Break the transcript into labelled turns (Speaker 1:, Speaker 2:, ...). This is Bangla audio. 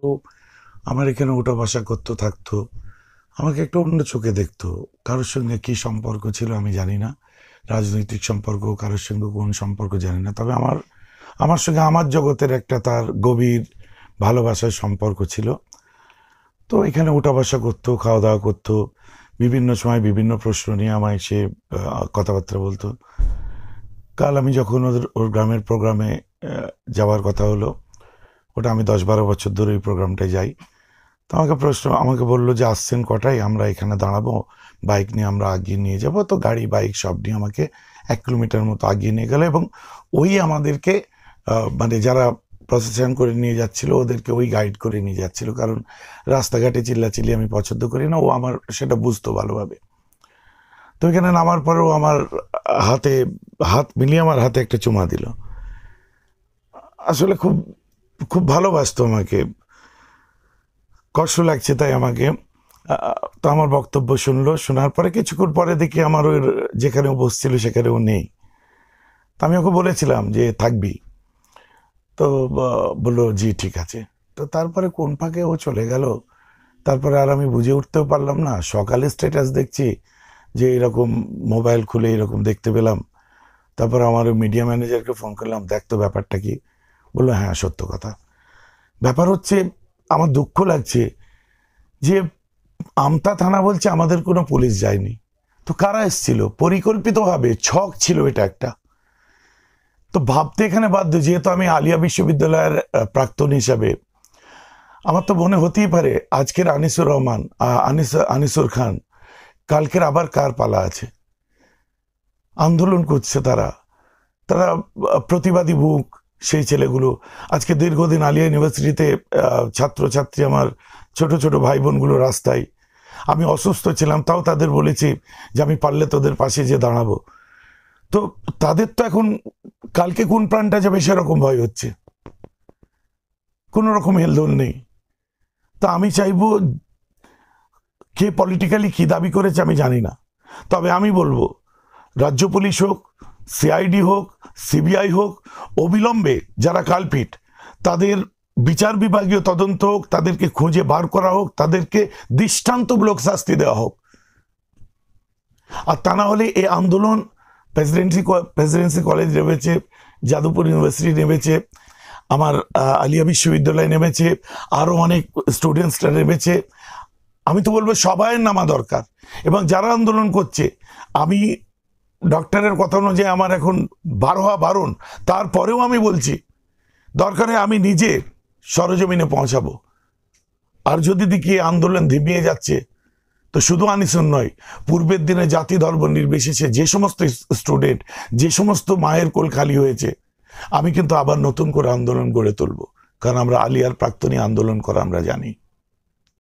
Speaker 1: তো আমার এখানে ওঠা বসা করতে থাকতো। আমাকে একটু অন্য চোখে দেখতো। কারোর সঙ্গে কি সম্পর্ক ছিল আমি জানি না। রাজনৈতিক সম্পর্ক, কারোর সঙ্গে কোন সম্পর্ক জানি না। তবে আমার আমার সঙ্গে আমার জগতের একটা তার গভীর ভালোবাসার সম্পর্ক ছিল। তো এখানে উঠা বসা করতো, খাওয়া দাওয়া করতো। বিভিন্ন সময় বিভিন্ন প্রশ্ন নিয়ে আমায় সে কথাবার্তা বলতো। কাল আমি যখন ওর গ্রামের প্রোগ্রামে যাওয়ার কথা হলো, ওটা আমি 10-12 বছর ধরে ওই প্রোগ্রামটায় যাই। তো আমাকে বললো যে আসছেন কটায়, আমরা এখানে দাঁড়াবো, বাইক নিয়ে আমরা আগিয়ে নিয়ে যাব। তো গাড়ি বাইক সব নিয়ে আমাকে 1 কিলোমিটার মতো আগিয়ে নিয়ে গেল, এবং ওই আমাদেরকে মানে যারা প্রসেশন করে নিয়ে যাচ্ছিল ওদেরকে ওই গাইড করে নিয়ে যাচ্ছিল, কারণ রাস্তাঘাটে চিল্লাচিল্লি আমি পছন্দ করি না। ও আমার সেটা বুঝতো ভালোভাবে। তো এখানে নামার পরেও আমার হাতে হাত মিলিয়ে আমার হাতে একটা চুমা দিল। আসলে খুব খুব ভালোবাসতো আমাকে। কষ্ট লাগছে তাই আমাকে। তো আমার বক্তব্য শুনলো, শোনার পরে কিছুক্ষণ পরে দেখি আমার ওই যেখানে ও বসছিল সেখানে ও নেই। তো আমি ওকে বলেছিলাম যে থাকবি। তো বললো জি ঠিক আছে। তো তারপরে কোন ফাঁকে ও চলে গেল। তারপরে আর আমি বুঝে উঠতেও পারলাম না। সকালে স্ট্যাটাস দেখছি যে এরকম, মোবাইল খুলে এরকম দেখতে পেলাম। তারপর আমার মিডিয়া ম্যানেজারকে ফোন করলাম, দেখ তো ব্যাপারটা কি। বললো হ্যাঁ সত্য কথা। ব্যাপার হচ্ছে, আমার দুঃখ লাগছে যে আমতা থানা বলছে আমাদের কোনো পুলিশ যায়নি। তো কারা এসেছিল? পরিকল্পিতভাবে ছক ছিল এটা একটা। তো ভাবতে এখানে বাধ্য, যেহেতু আমি আলিয়া বিশ্ববিদ্যালয়ের প্রাক্তন হিসাবে আমার তো মনে হতেই পারে আজকের আনিসুর রহমান, আনিসুর খান, কালকের আবার কার পালা আছে। আন্দোলন করছে তারা, তারা প্রতিবাদী বুক, সেই ছেলেগুলো আজকে দীর্ঘদিন আলিয়া ইউনিভার্সিটিতে ছাত্রছাত্রী, আমার ছোট ছোট ভাই বোনগুলো রাস্তায়। আমি অসুস্থ ছিলাম, তাও তাদের বলেছি যে আমি পারলে তোদের পাশে যে দাঁড়াবো। তো তাদের তো এখন কালকে কোন প্রাণটা যাবে সেরকম ভয় হচ্ছে, কোনো রকম হেলদোল নেই। তা আমি চাইবো, কে পলিটিক্যালি কি দাবি করেছে আমি জানি না, তবে আমি বলবো রাজ্য পুলিশ হোক, সিআইডি হোক, সিবিআই হোক, অবিলম্বে যারা কালপিট তাদের বিচার বিভাগীয় তদন্ত হোক, তাদেরকে খুঁজে বার করা হোক, তাদেরকে দৃষ্টান্তমূলক শাস্তি দেওয়া হোক। আর তা না হলে এই আন্দোলন প্রেসিডেন্সি কলেজ নেমেছে, যাদবপুর ইউনিভার্সিটি নেমেছে, আমার আলিয়া বিশ্ববিদ্যালয় নেমেছে, আরও অনেক স্টুডেন্টসরা নেমেছে। আমি তো বলবো সবাই নামা দরকার। এবং যারা আন্দোলন করছে, আমি ডক্টরের কথা অনুযায়ী আমার এখন 12 হওয়া বারণ, তারপরেও আমি বলছি দরকারে আমি নিজে সরজমিনে পৌঁছাবো। আর যদি দেখি আন্দোলন ধিমিয়ে যাচ্ছে, তো শুধু আনিসুন নয়, পূর্বের দিনে জাতি ধর্ম নির্বিশেষে যে সমস্ত স্টুডেন্ট, যে সমস্ত মায়ের কোল খালি হয়েছে, আমি কিন্তু আবার নতুন করে আন্দোলন গড়ে তুলব। কারণ আমরা আলিয়ার প্রাক্তনী আন্দোলন করা আমরা জানি।